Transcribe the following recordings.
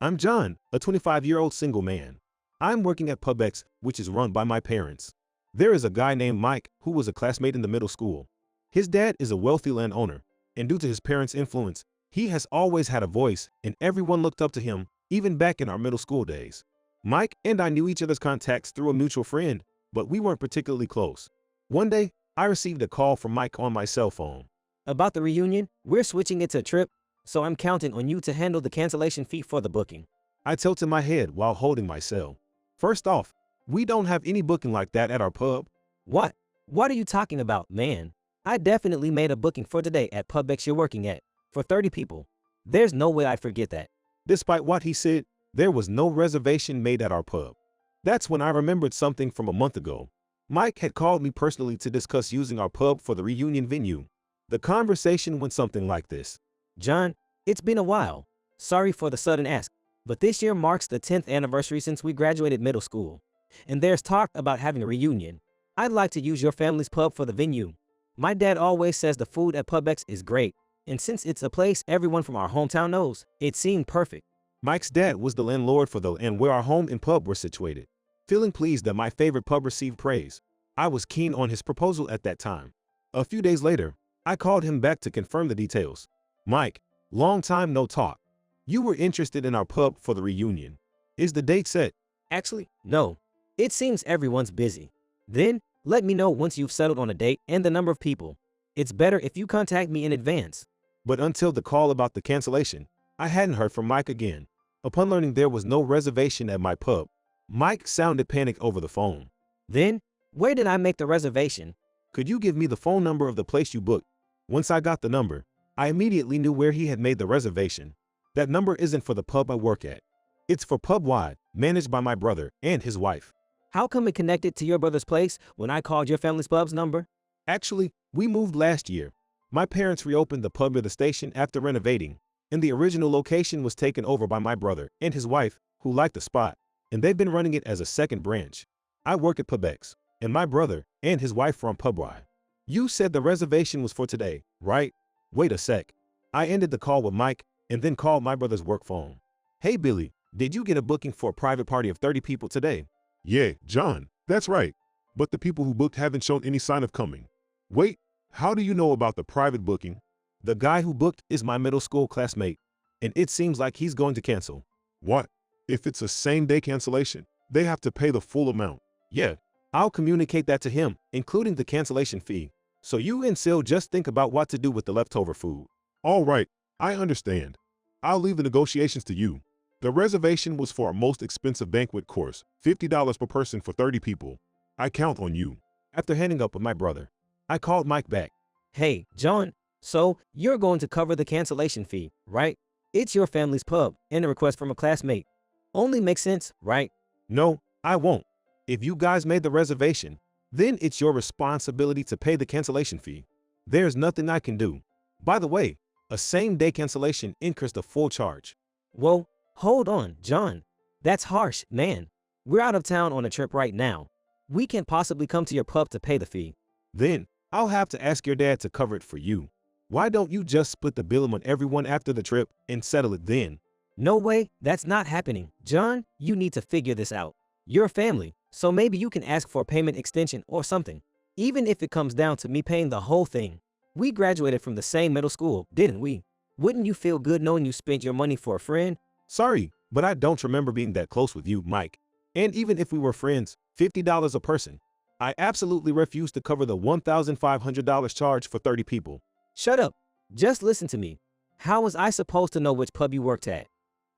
I'm John, a 25-year-old single man. I'm working at PubX, which is run by my parents. There is a guy named Mike who was a classmate in the middle school. His dad is a wealthy landowner, and due to his parents' influence, he has always had a voice and everyone looked up to him, even back in our middle school days. Mike and I knew each other's contacts through a mutual friend, but we weren't particularly close. One day, I received a call from Mike on my cell phone. About the reunion, we're switching it to a trip, so I'm counting on you to handle the cancellation fee for the booking. I tilted my head while holding my cell. First off, we don't have any booking like that at our pub. What? What are you talking about, man? I definitely made a booking for today at PubX you're working at, for 30 people. There's no way I'd forget that. Despite what he said, there was no reservation made at our pub. That's when I remembered something from a month ago. Mike had called me personally to discuss using our pub for the reunion venue. The conversation went something like this. John, it's been a while. Sorry for the sudden ask, but this year marks the 10th anniversary since we graduated middle school. And there's talk about having a reunion. I'd like to use your family's pub for the venue. My dad always says the food at PubX is great, and since it's a place everyone from our hometown knows, it seemed perfect. Mike's dad was the landlord for the and where our home and pub were situated. Feeling pleased that my favorite pub received praise, I was keen on his proposal at that time. A few days later, I called him back to confirm the details. Mike, long time no talk. You were interested in our pub for the reunion. Is the date set? Actually, no. It seems everyone's busy. Then, let me know once you've settled on a date and the number of people. It's better if you contact me in advance. But until the call about the cancellation, I hadn't heard from Mike again. Upon learning there was no reservation at my pub, Mike sounded panicked over the phone. Then, where did I make the reservation? Could you give me the phone number of the place you booked? Once I got the number, I immediately knew where he had made the reservation. That number isn't for the pub I work at. It's for Pub Wide, managed by my brother and his wife. How come it connected to your brother's place when I called your family's pub's number? Actually, we moved last year. My parents reopened the pub at the station after renovating, and the original location was taken over by my brother and his wife, who liked the spot, and they've been running it as a second branch. I work at PubX, and my brother and his wife from Pub Wide. You said the reservation was for today, right? Wait a sec. I ended the call with Mike and then called my brother's work phone. Hey Billy, did you get a booking for a private party of 30 people today? Yeah, John, that's right. But the people who booked haven't shown any sign of coming. Wait, how do you know about the private booking? The guy who booked is my middle school classmate, and it seems like he's going to cancel. What? If it's a same-day cancellation, they have to pay the full amount. Yeah, I'll communicate that to him, including the cancellation fee. So you and Sil just think about what to do with the leftover food. All right, I understand. I'll leave the negotiations to you. The reservation was for our most expensive banquet course, $50 per person for 30 people. I count on you. After hanging up with my brother, I called Mike back. Hey, John, so you're going to cover the cancellation fee, right? It's your family's pub and a request from a classmate. Only makes sense, right? No, I won't. If you guys made the reservation, then it's your responsibility to pay the cancellation fee. There's nothing I can do. By the way, a same-day cancellation incurs the full charge. Whoa, hold on, John. That's harsh, man. We're out of town on a trip right now. We can't possibly come to your pub to pay the fee. Then, I'll have to ask your dad to cover it for you. Why don't you just split the bill on everyone after the trip and settle it then? No way, that's not happening. John, you need to figure this out. You're family, so maybe you can ask for a payment extension or something. Even if it comes down to me paying the whole thing. We graduated from the same middle school, didn't we? Wouldn't you feel good knowing you spent your money for a friend? Sorry, but I don't remember being that close with you, Mike. And even if we were friends, $50 a person. I absolutely refuse to cover the $1,500 charge for 30 people. Shut up. Just listen to me. How was I supposed to know which pub you worked at?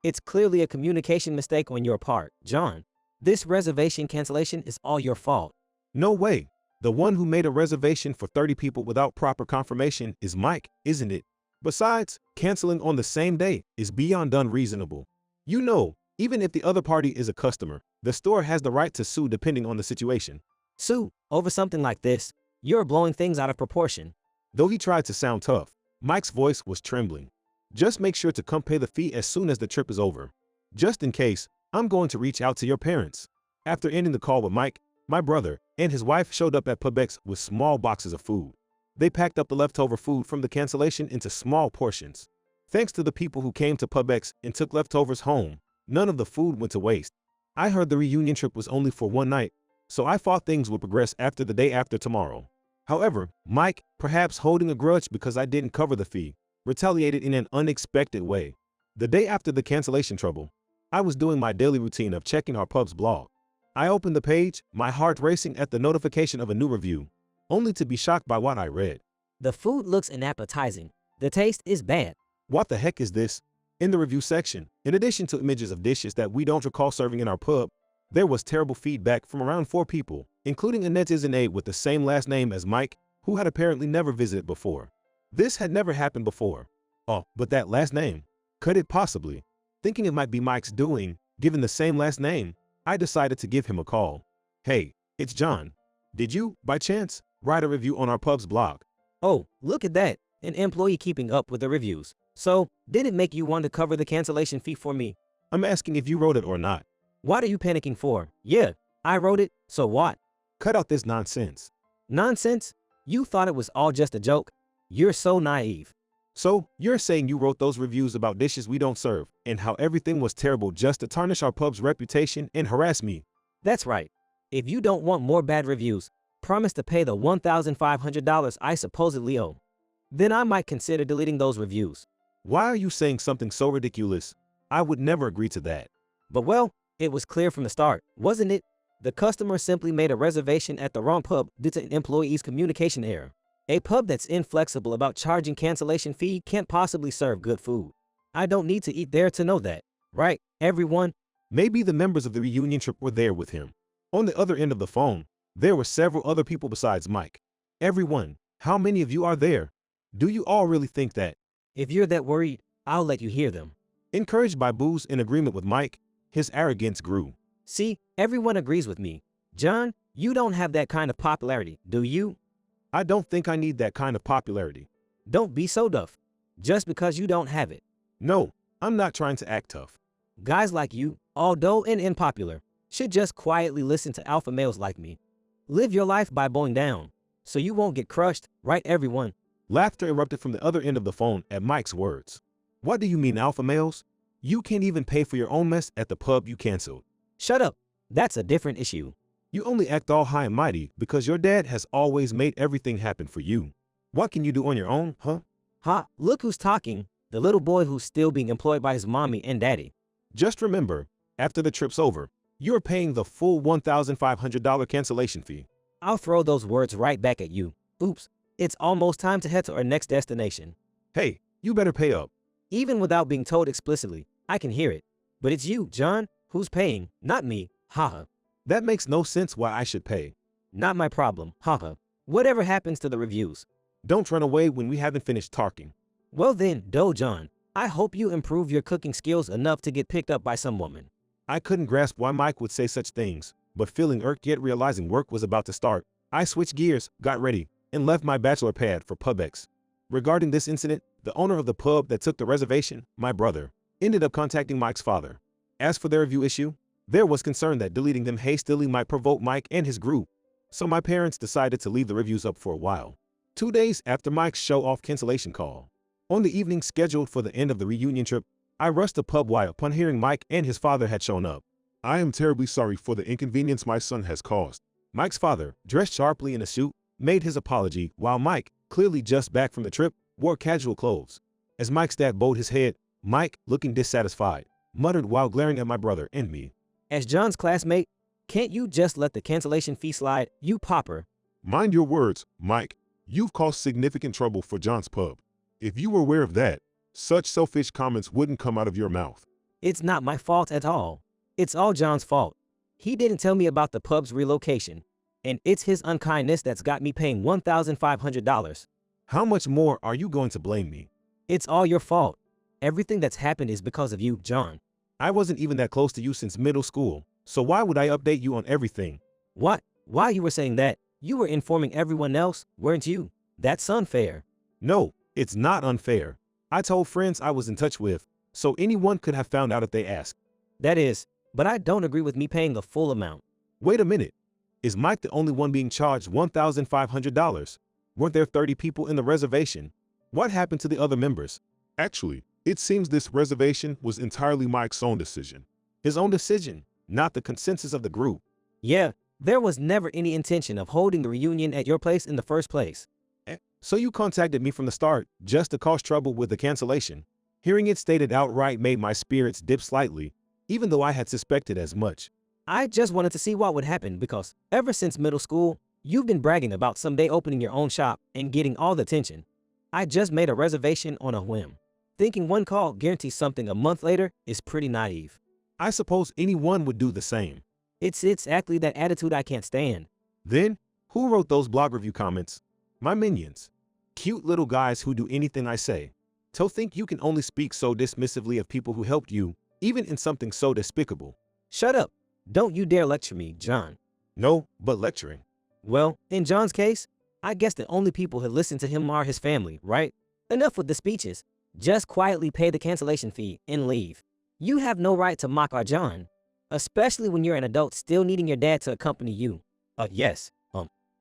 It's clearly a communication mistake on your part, John. This reservation cancellation is all your fault. No way. The one who made a reservation for 30 people without proper confirmation is Mike, isn't it? Besides, canceling on the same day is beyond unreasonable. You know, even if the other party is a customer, the store has the right to sue depending on the situation. Sue, over something like this? You're blowing things out of proportion. Though he tried to sound tough, Mike's voice was trembling. Just make sure to come pay the fee as soon as the trip is over. Just in case, I'm going to reach out to your parents. After ending the call with Mike, my brother and his wife showed up at PubX with small boxes of food. They packed up the leftover food from the cancellation into small portions. Thanks to the people who came to PubX and took leftovers home, None of the food went to waste. I heard the reunion trip was only for one night, so I thought things would progress after the day after tomorrow. However, Mike, perhaps holding a grudge because I didn't cover the fee, retaliated in an unexpected way. The day after the cancellation trouble, I was doing my daily routine of checking our pub's blog. I opened the page, my heart racing at the notification of a new review, only to be shocked by what I read. The food looks unappetizing. The taste is bad. What the heck is this? In the review section, in addition to images of dishes that we don't recall serving in our pub, there was terrible feedback from around 4 people, including a netizen with the same last name as Mike, who had apparently never visited before. This had never happened before. Oh, but that last name. Could it possibly? Thinking it might be Mike's doing, given the same last name, I decided to give him a call. Hey, it's John. Did you, by chance, write a review on our pub's blog? Oh, look at that. An employee keeping up with the reviews. So, did it make you want to cover the cancellation fee for me? I'm asking if you wrote it or not. What are you panicking for? Yeah, I wrote it, so what? Cut out this nonsense. Nonsense? You thought it was all just a joke? You're so naive. So, you're saying you wrote those reviews about dishes we don't serve, and how everything was terrible just to tarnish our pub's reputation and harass me? That's right. If you don't want more bad reviews, promise to pay the $1,500 I supposedly owe. Then I might consider deleting those reviews. Why are you saying something so ridiculous? I would never agree to that. But well, it was clear from the start, wasn't it? The customer simply made a reservation at the wrong pub due to an employee's communication error. A pub that's inflexible about charging cancellation fee can't possibly serve good food. I don't need to eat there to know that. Right, everyone? Maybe the members of the reunion trip were there with him. On the other end of the phone, there were several other people besides Mike. Everyone, how many of you are there? Do you all really think that? If you're that worried, I'll let you hear them. Encouraged by Boo's in agreement with Mike, his arrogance grew. See, everyone agrees with me. John, you don't have that kind of popularity, do you? I don't think I need that kind of popularity. Don't be so tough. Just because you don't have it. No, I'm not trying to act tough. Guys like you, although unpopular, should just quietly listen to alpha males like me. Live your life by bowing down, so you won't get crushed, right everyone? Laughter erupted from the other end of the phone at Mike's words. What do you mean, alpha males? You can't even pay for your own mess at the pub you canceled. Shut up. That's a different issue. You only act all high and mighty because your dad has always made everything happen for you. What can you do on your own, huh? Ha, look who's talking. The little boy who's still being employed by his mommy and daddy. Just remember, after the trip's over, you're paying the full $1,500 cancellation fee. I'll throw those words right back at you. Oops, it's almost time to head to our next destination. Hey, you better pay up. Even without being told explicitly, I can hear it. But it's you, John, who's paying, not me, haha. That makes no sense why I should pay. Not my problem, haha. Whatever happens to the reviews? Don't run away when we haven't finished talking. Well then, John, I hope you improve your cooking skills enough to get picked up by some woman. I couldn't grasp why Mike would say such things, but feeling irked yet realizing work was about to start, I switched gears, got ready, and left my bachelor pad for PubX. Regarding this incident, the owner of the pub that took the reservation, my brother, ended up contacting Mike's father. As for their review issue, there was concern that deleting them hastily might provoke Mike and his group, so my parents decided to leave the reviews up for a while. 2 days after Mike's show-off cancellation call, on the evening scheduled for the end of the reunion trip, I rushed the pub wide upon hearing Mike and his father had shown up. I am terribly sorry for the inconvenience my son has caused. Mike's father, dressed sharply in a suit, made his apology, while Mike, clearly just back from the trip, wore casual clothes. As Mike's dad bowed his head, Mike, looking dissatisfied, muttered while glaring at my brother and me. As John's classmate, can't you just let the cancellation fee slide, you pauper? Mind your words, Mike. You've caused significant trouble for John's pub. If you were aware of that, such selfish comments wouldn't come out of your mouth. It's not my fault at all. It's all John's fault. He didn't tell me about the pub's relocation, and it's his unkindness that's got me paying $1,500. How much more are you going to blame me? It's all your fault. Everything that's happened is because of you, John. I wasn't even that close to you since middle school, so why would I update you on everything? What? While you were saying that, you were informing everyone else, weren't you? That's unfair. No, it's not unfair. I told friends I was in touch with, so anyone could have found out if they asked. That is, but I don't agree with me paying the full amount. Wait a minute. Is Mike the only one being charged $1,500? Weren't there 30 people in the reservation? What happened to the other members? Actually, it seems this reservation was entirely Mike's own decision. His own decision, not the consensus of the group. Yeah, there was never any intention of holding the reunion at your place in the first place. So you contacted me from the start, just to cause trouble with the cancellation. Hearing it stated outright made my spirits dip slightly, even though I had suspected as much. I just wanted to see what would happen because ever since middle school, you've been bragging about someday opening your own shop and getting all the attention. I just made a reservation on a whim. Thinking one call guarantees something a month later is pretty naive. I suppose anyone would do the same. It's exactly that attitude I can't stand. Then, who wrote those blog review comments? My minions. Cute little guys who do anything I say. To think you can only speak so dismissively of people who helped you, even in something so despicable. Shut up. Don't you dare lecture me, John. No, but lecturing. Well, in John's case, I guess the only people who listen to him are his family, right? Enough with the speeches. Just quietly pay the cancellation fee and leave. You have no right to mock our John, especially when you're an adult still needing your dad to accompany you. Yes.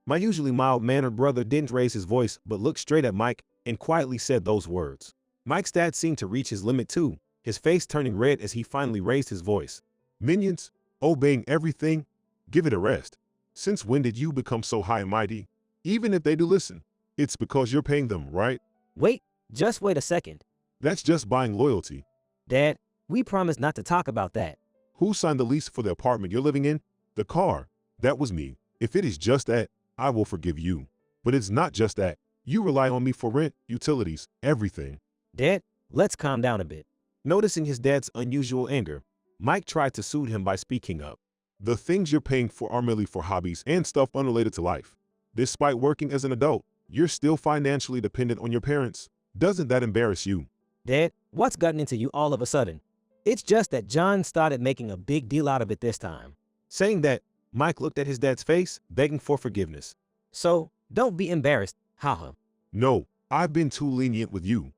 My usually mild-mannered brother didn't raise his voice but looked straight at Mike and quietly said those words. Mike's dad seemed to reach his limit too, his face turning red as he finally raised his voice. Minions, obeying everything? Give it a rest. Since when did you become so high and mighty? Even if they do listen, it's because you're paying them, right? Wait, just wait a second. That's just buying loyalty. Dad, we promised not to talk about that. Who signed the lease for the apartment you're living in? The car. That was me. If it is just that, I will forgive you. But it's not just that. You rely on me for rent, utilities, everything. Dad, let's calm down a bit. Noticing his dad's unusual anger, Mike tried to soothe him by speaking up. The things you're paying for are merely for hobbies and stuff unrelated to life. Despite working as an adult, you're still financially dependent on your parents. Doesn't that embarrass you? Dad, what's gotten into you all of a sudden? It's just that John started making a big deal out of it this time. Saying that, Mike looked at his dad's face, begging for forgiveness. So, don't be embarrassed, haha. No, I've been too lenient with you.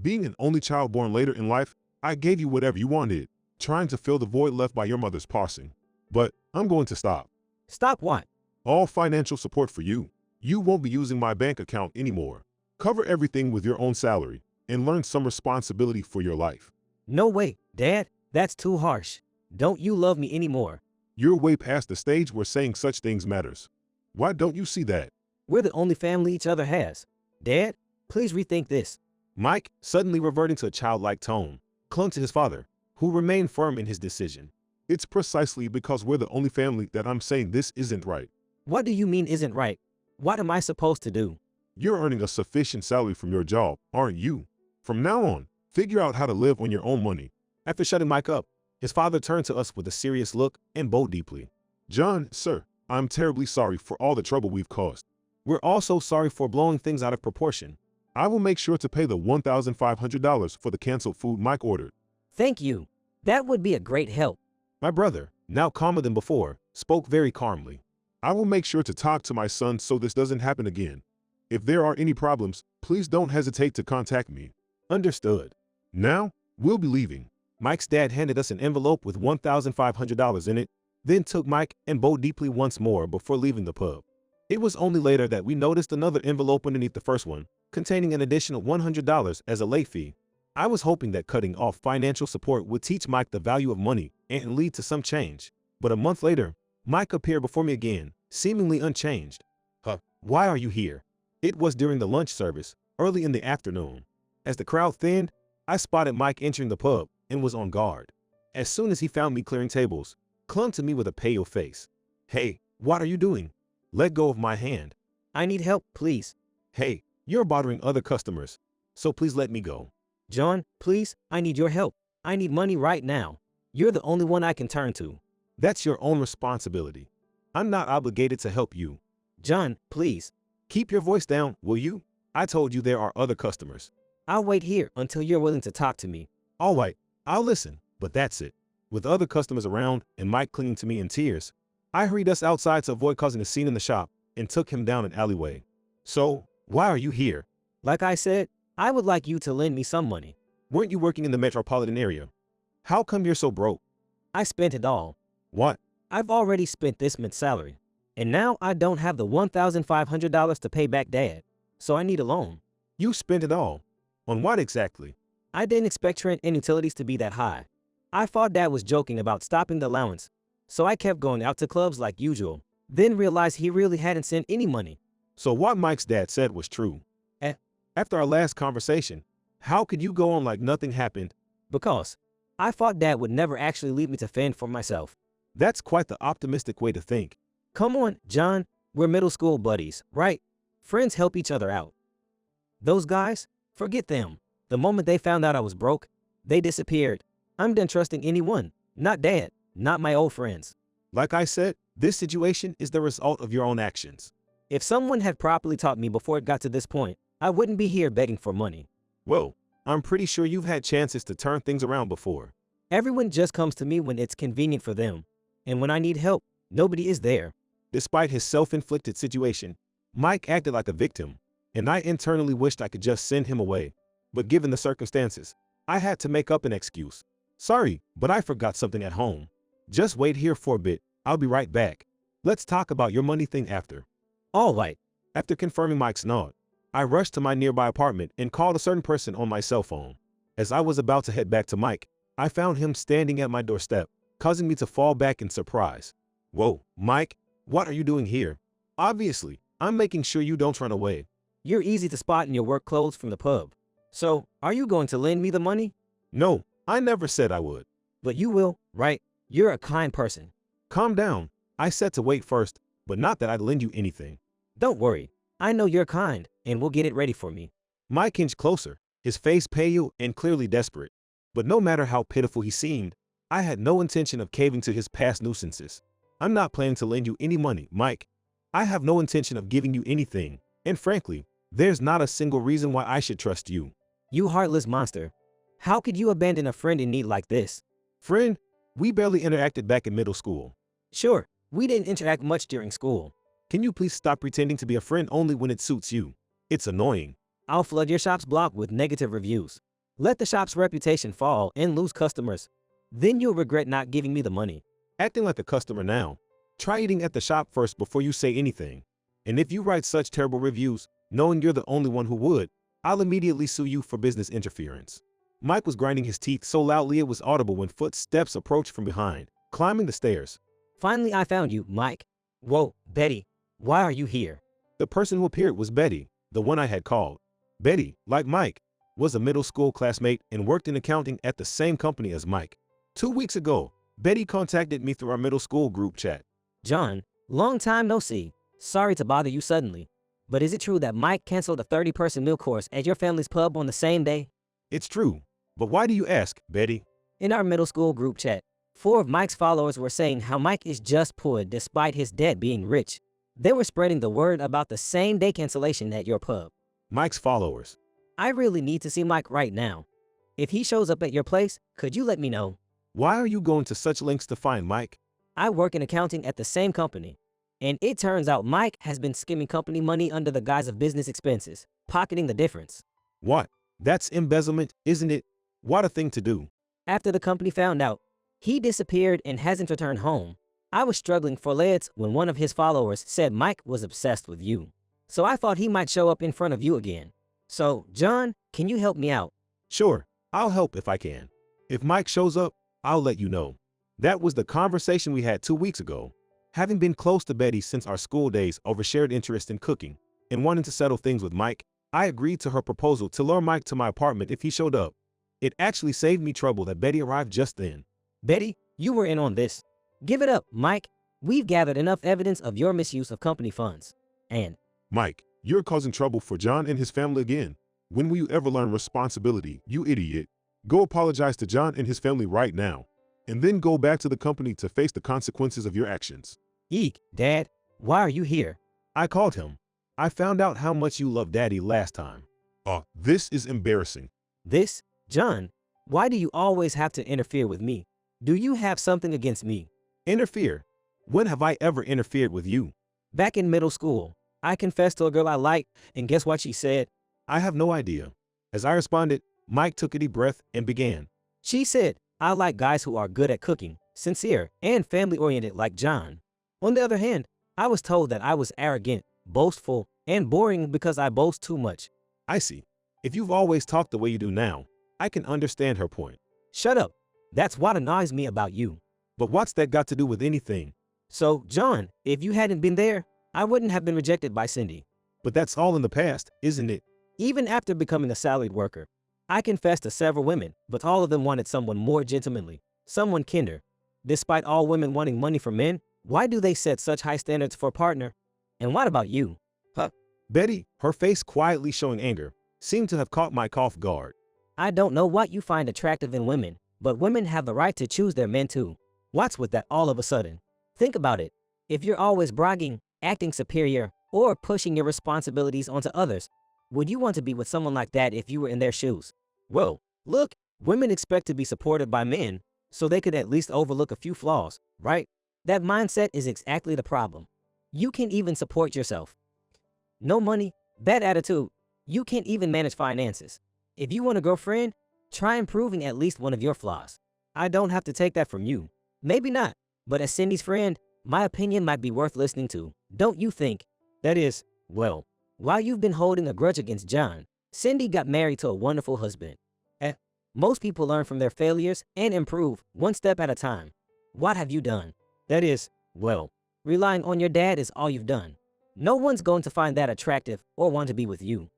Being an only child born later in life, I gave you whatever you wanted, trying to fill the void left by your mother's passing. But I'm going to stop. Stop what? All financial support for you. You won't be using my bank account anymore. Cover everything with your own salary and learn some responsibility for your life. No way, Dad, that's too harsh. Don't you love me anymore? You're way past the stage where saying such things matters. Why don't you see that? We're the only family each other has. Dad, please rethink this. Mike, suddenly reverting to a childlike tone, clung to his father, who remained firm in his decision. It's precisely because we're the only family that I'm saying this isn't right. What do you mean isn't right? What am I supposed to do? You're earning a sufficient salary from your job, aren't you? From now on, figure out how to live on your own money. After shutting Mike up, his father turned to us with a serious look and bowed deeply. John, sir, I'm terribly sorry for all the trouble we've caused. We're also sorry for blowing things out of proportion. I will make sure to pay the $1,500 for the canceled food Mike ordered. Thank you. That would be a great help. My brother, now calmer than before, spoke very calmly. I will make sure to talk to my son so this doesn't happen again. If there are any problems, please don't hesitate to contact me. Understood. Now, we'll be leaving. Mike's dad handed us an envelope with $1,500 in it, then took Mike and bowed deeply once more before leaving the pub. It was only later that we noticed another envelope underneath the first one, containing an additional $100 as a late fee. I was hoping that cutting off financial support would teach Mike the value of money and lead to some change. But a month later, Mike appeared before me again, seemingly unchanged. Why are you here? It was during the lunch service, early in the afternoon. As the crowd thinned, I spotted Mike entering the pub and was on guard. As soon as he found me clearing tables, clung to me with a pale face. Hey, what are you doing? Let go of my hand. I need help, please. Hey, you're bothering other customers, so please let me go. John, please, I need your help. I need money right now. You're the only one I can turn to. That's your own responsibility. I'm not obligated to help you. John, please. Keep your voice down, will you? I told you there are other customers. I'll wait here until you're willing to talk to me. All right, I'll listen, but that's it. With other customers around and Mike clinging to me in tears, I hurried us outside to avoid causing a scene in the shop and took him down an alleyway. So, why are you here? Like I said, I would like you to lend me some money. Weren't you working in the metropolitan area? How come you're so broke? I spent it all. What? I've already spent this month's salary. And now I don't have the $1,500 to pay back Dad. So I need a loan. You spent it all. On what exactly? I didn't expect rent and utilities to be that high. I thought Dad was joking about stopping the allowance, so I kept going out to clubs like usual, then realized he really hadn't sent any money. So what Mike's dad said was true. Eh. After our last conversation, how could you go on like nothing happened? Because I thought Dad would never actually leave me to fend for myself. That's quite the optimistic way to think. Come on, John, we're middle school buddies, right? Friends help each other out. Those guys, forget them. The moment they found out I was broke, they disappeared. I'm done trusting anyone, not Dad, not my old friends. Like I said, this situation is the result of your own actions. If someone had properly taught me before it got to this point, I wouldn't be here begging for money. Well, I'm pretty sure you've had chances to turn things around before. Everyone just comes to me when it's convenient for them. And when I need help, nobody is there. Despite his self-inflicted situation, Mike acted like a victim, and I internally wished I could just send him away. But given the circumstances, I had to make up an excuse. Sorry, but I forgot something at home. Just wait here for a bit, I'll be right back. Let's talk about your money thing after. All right. After confirming Mike's nod, I rushed to my nearby apartment and called a certain person on my cell phone. As I was about to head back to Mike, I found him standing at my doorstep, causing me to fall back in surprise. Whoa, Mike, what are you doing here? Obviously, I'm making sure you don't run away. You're easy to spot in your work clothes from the pub. So, are you going to lend me the money? No, I never said I would. But you will, right? You're a kind person. Calm down. I said to wait first, but not that I'd lend you anything. Don't worry. I know you're kind, and we'll get it ready for me. Mike inched closer, his face pale and clearly desperate. But no matter how pitiful he seemed, I had no intention of caving to his past nuisances. I'm not planning to lend you any money, Mike. I have no intention of giving you anything, and frankly, there's not a single reason why I should trust you. You heartless monster. How could you abandon a friend in need like this? Friend, we barely interacted back in middle school. Sure, we didn't interact much during school. Can you please stop pretending to be a friend only when it suits you? It's annoying. I'll flood your shop's blog with negative reviews. Let the shop's reputation fall and lose customers. Then you'll regret not giving me the money. Acting like a customer now. Try eating at the shop first before you say anything. And if you write such terrible reviews, knowing you're the only one who would, I'll immediately sue you for business interference. Mike was grinding his teeth so loudly it was audible when footsteps approached from behind, climbing the stairs. Finally, I found you, Mike. Whoa, Betty, why are you here? The person who appeared was Betty, the one I had called. Betty, like Mike, was a middle school classmate and worked in accounting at the same company as Mike. 2 weeks ago, Betty contacted me through our middle school group chat. John, long time no see. Sorry to bother you suddenly. But is it true that Mike canceled a 30-person meal course at your family's pub on the same day? It's true. But why do you ask, Betty? In our middle school group chat, 4 of Mike's followers were saying how Mike is just poor despite his dad being rich. They were spreading the word about the same day cancellation at your pub. Mike's followers. I really need to see Mike right now. If he shows up at your place, could you let me know? Why are you going to such lengths to find Mike? I work in accounting at the same company. And it turns out Mike has been skimming company money under the guise of business expenses, pocketing the difference. What? That's embezzlement, isn't it? What a thing to do. After the company found out, he disappeared and hasn't returned home. I was struggling for leads when one of his followers said Mike was obsessed with you. So I thought he might show up in front of you again. So, John, can you help me out? Sure, I'll help if I can. If Mike shows up, I'll let you know. That was the conversation we had 2 weeks ago. Having been close to Betty since our school days over shared interest in cooking and wanting to settle things with Mike, I agreed to her proposal to lure Mike to my apartment if he showed up. It actually saved me trouble that Betty arrived just then. Betty, you were in on this. Give it up, Mike. We've gathered enough evidence of your misuse of company funds. And Mike, you're causing trouble for John and his family again. When will you ever learn responsibility, you idiot? Go apologize to John and his family right now, and then go back to the company to face the consequences of your actions. Eek, Dad, why are you here? I called him. I found out how much you loved Daddy last time. This is embarrassing. This? John, why do you always have to interfere with me? Do you have something against me? Interfere? When have I ever interfered with you? Back in middle school, I confessed to a girl I liked, and guess what she said? I have no idea. As I responded, Mike took a deep breath and began. She said, I like guys who are good at cooking, sincere, and family-oriented like John. On the other hand, I was told that I was arrogant, boastful, and boring because I boast too much. I see. If you've always talked the way you do now, I can understand her point. Shut up. That's what annoys me about you. But what's that got to do with anything? So, John, if you hadn't been there, I wouldn't have been rejected by Cindy. But that's all in the past, isn't it? Even after becoming a salaried worker, I confessed to several women, but all of them wanted someone more gentlemanly, someone kinder. Despite all women wanting money from men, why do they set such high standards for a partner? And what about you? Betty, her face quietly showing anger, seemed to have caught Mike off guard. I don't know what you find attractive in women, but women have the right to choose their men too. What's with that all of a sudden? Think about it. If you're always bragging, acting superior, or pushing your responsibilities onto others, would you want to be with someone like that if you were in their shoes? Well, look, women expect to be supported by men, so they could at least overlook a few flaws, right? That mindset is exactly the problem. You can't even support yourself. No money, bad attitude. You can't even manage finances. If you want a girlfriend, try improving at least one of your flaws. I don't have to take that from you. Maybe not, but as Cindy's friend, my opinion might be worth listening to. Don't you think? That is, well, while you've been holding a grudge against John, Cindy got married to a wonderful husband. Most people learn from their failures and improve one step at a time. What have you done? That is, well, relying on your dad is all you've done. No one's going to find that attractive or want to be with you.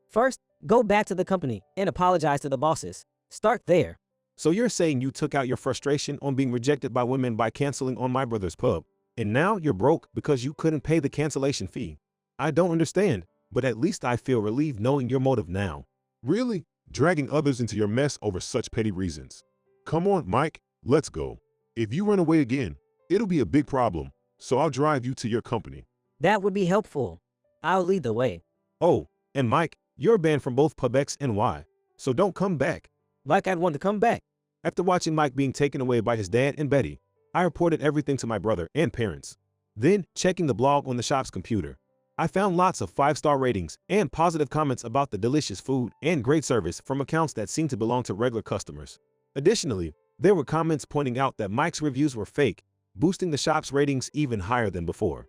First, go back to the company and apologize to the bosses. Start there. So you're saying you took out your frustration on being rejected by women by canceling on my brother's pub, and now you're broke because you couldn't pay the cancellation fee? I don't understand, but at least I feel relieved knowing your motive now. Really? Dragging others into your mess over such petty reasons. Come on, Mike, let's go. If you run away again, it'll be a big problem, so I'll drive you to your company. That would be helpful. I'll lead the way. Oh, and Mike, you're banned from both Pub X and Y, so don't come back. Like I'd want to come back. After watching Mike being taken away by his dad and Betty, I reported everything to my brother and parents. Then, checking the blog on the shop's computer, I found lots of 5-star ratings and positive comments about the delicious food and great service from accounts that seemed to belong to regular customers. Additionally, there were comments pointing out that Mike's reviews were fake, boosting the shop's ratings even higher than before.